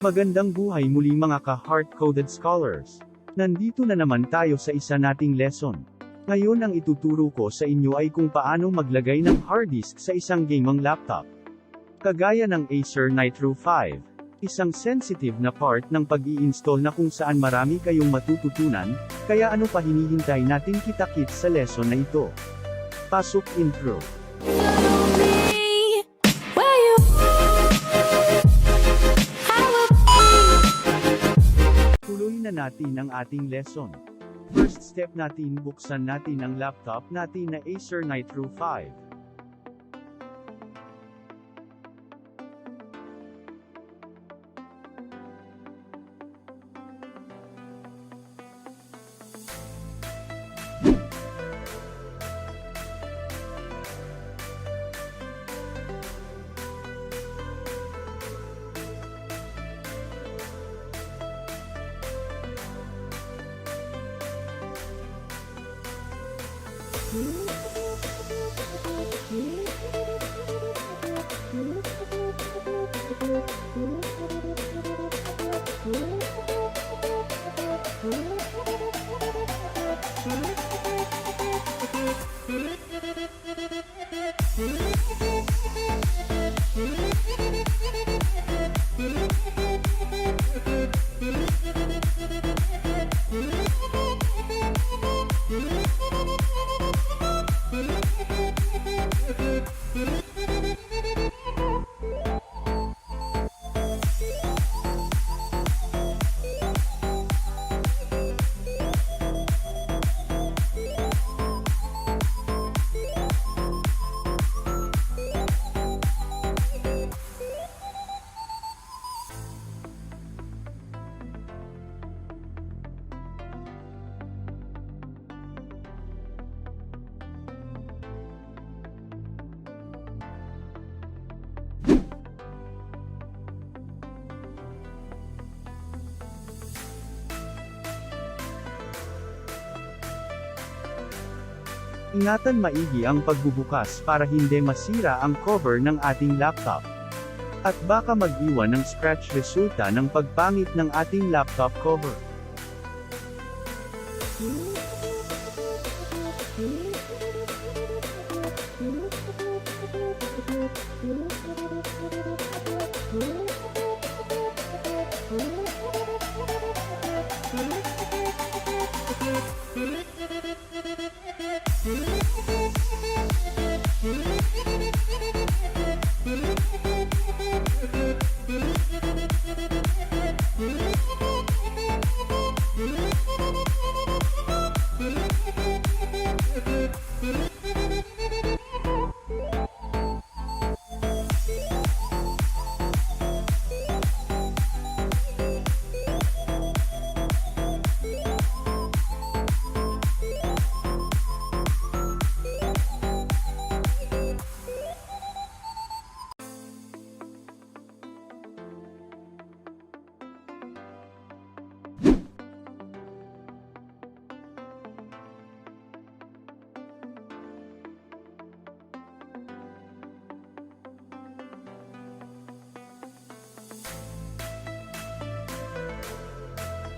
Magandang buhay muli mga ka-Heartcoded scholars. Nandito na naman tayo sa isa nating lesson. Ngayon ang ituturo ko sa inyo ay kung paano maglagay ng hard disk sa isang gaming laptop. Kagaya ng Acer Nitro 5. Isang sensitive na part ng pag-i-install na kung saan marami kayong matututunan, kaya ano pa hinihintay natin kita-kits sa lesson na ito. Pasok intro. Tuloy na natin ang ating lesson. First step natin, buksan natin ang laptop natin na Acer Nitro 5. Ingatan maigi ang pagbubukas para hindi masira ang cover ng ating laptop. At baka mag-iwan ng scratch resulta ng pagpangit ng ating laptop cover.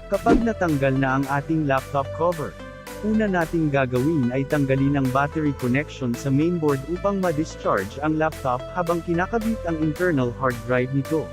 Kapag natanggal na ang ating laptop cover, una nating gagawin ay tanggalin ang battery connection sa mainboard upang ma-discharge ang laptop habang kinakabit ang internal hard drive nito.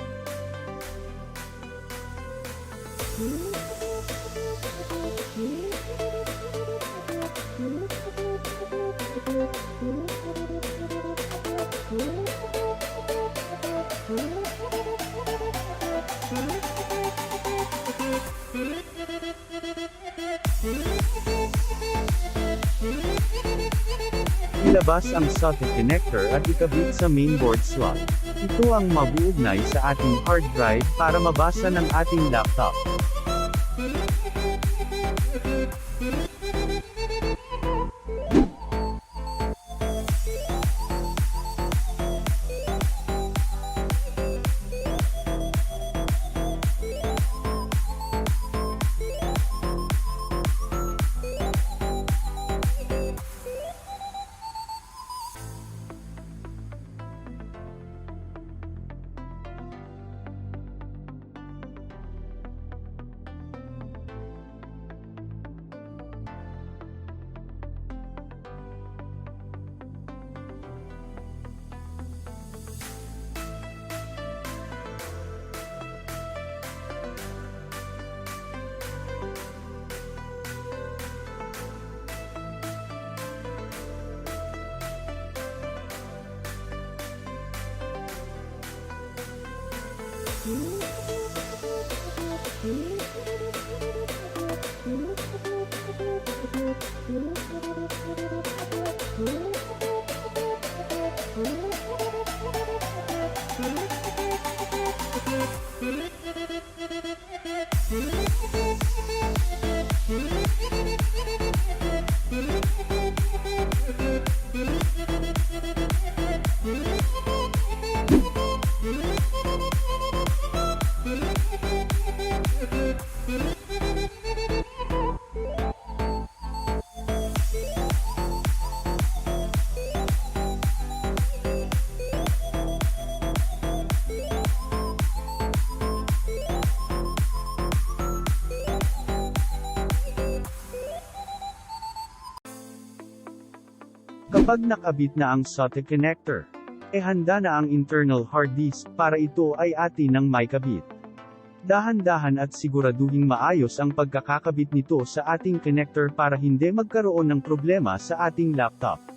Ilabas ang socket connector at ikabit sa mainboard slot. Ito ang mabuugnay sa ating hard drive para mabasa ng ating laptop. Kapag nakabit na ang SATA connector, handa na ang internal hard disk para ito ay atin ng maikabit. Dahan-dahan at siguraduhing maayos ang pagkakakabit nito sa ating connector para hindi magkaroon ng problema sa ating laptop.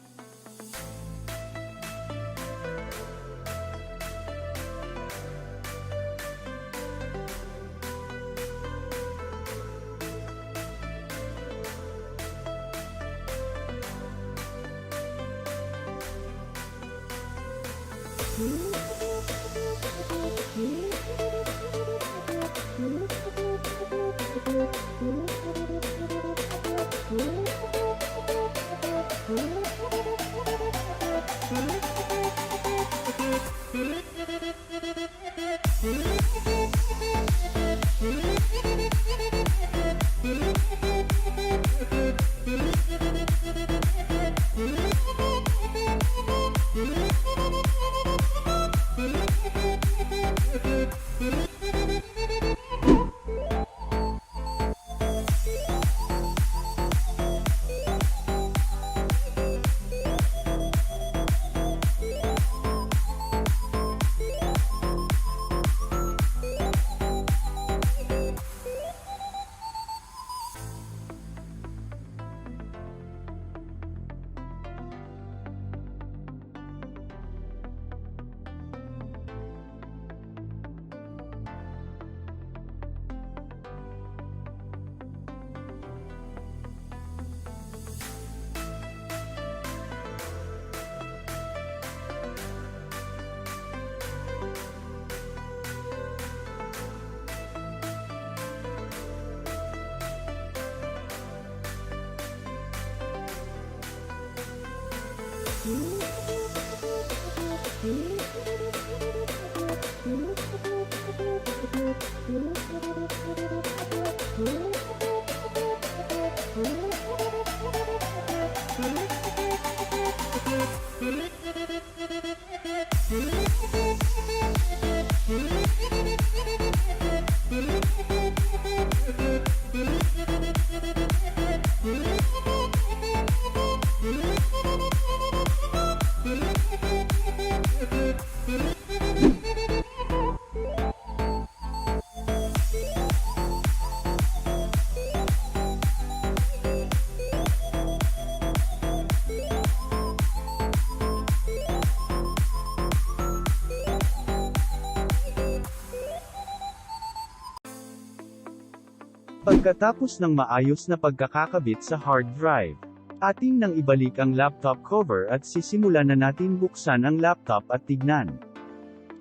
Pagkatapos ng maayos na pagkakakabit sa hard drive, ating nang ibalik ang laptop cover at sisimulan na natin buksan ang laptop at tignan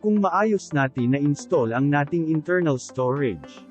kung maayos natin na-install ang nating internal storage.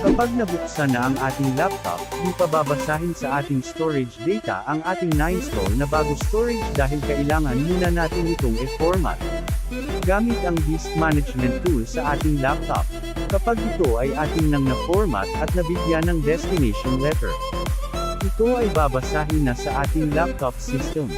Kapag nabuksan na ang ating laptop, di pa babasahin sa ating storage data ang ating na-install na bago storage dahil kailangan muna natin itong i-format. Gamit ang disk management tool sa ating laptop. Kapag ito ay ating nang na-format at nabigyan ng destination letter, ito ay babasahin na sa ating laptop system.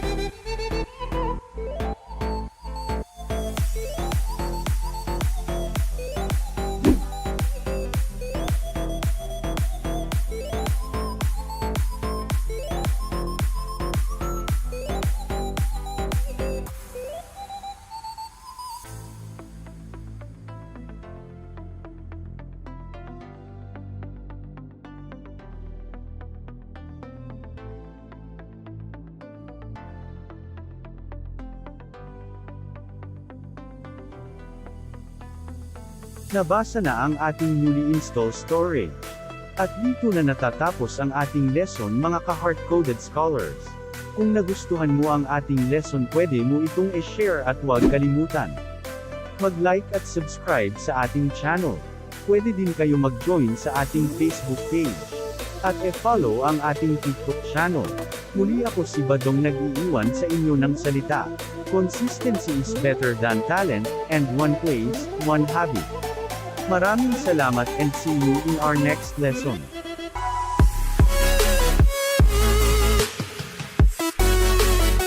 Nabasa na ang ating newly installed storage. At dito na natatapos ang ating lesson mga ka-Heartcoded scholars. Kung nagustuhan mo ang ating lesson pwede mo itong i-share at huwag kalimutan mag-like at subscribe sa ating channel. Pwede din kayo mag-join sa ating Facebook page. At e-follow ang ating TikTok channel. Muli ako si Badong nag-iiwan sa inyo ng salita. Consistency is better than talent, and one place, one habit. Maraming salamat and see you in our next lesson.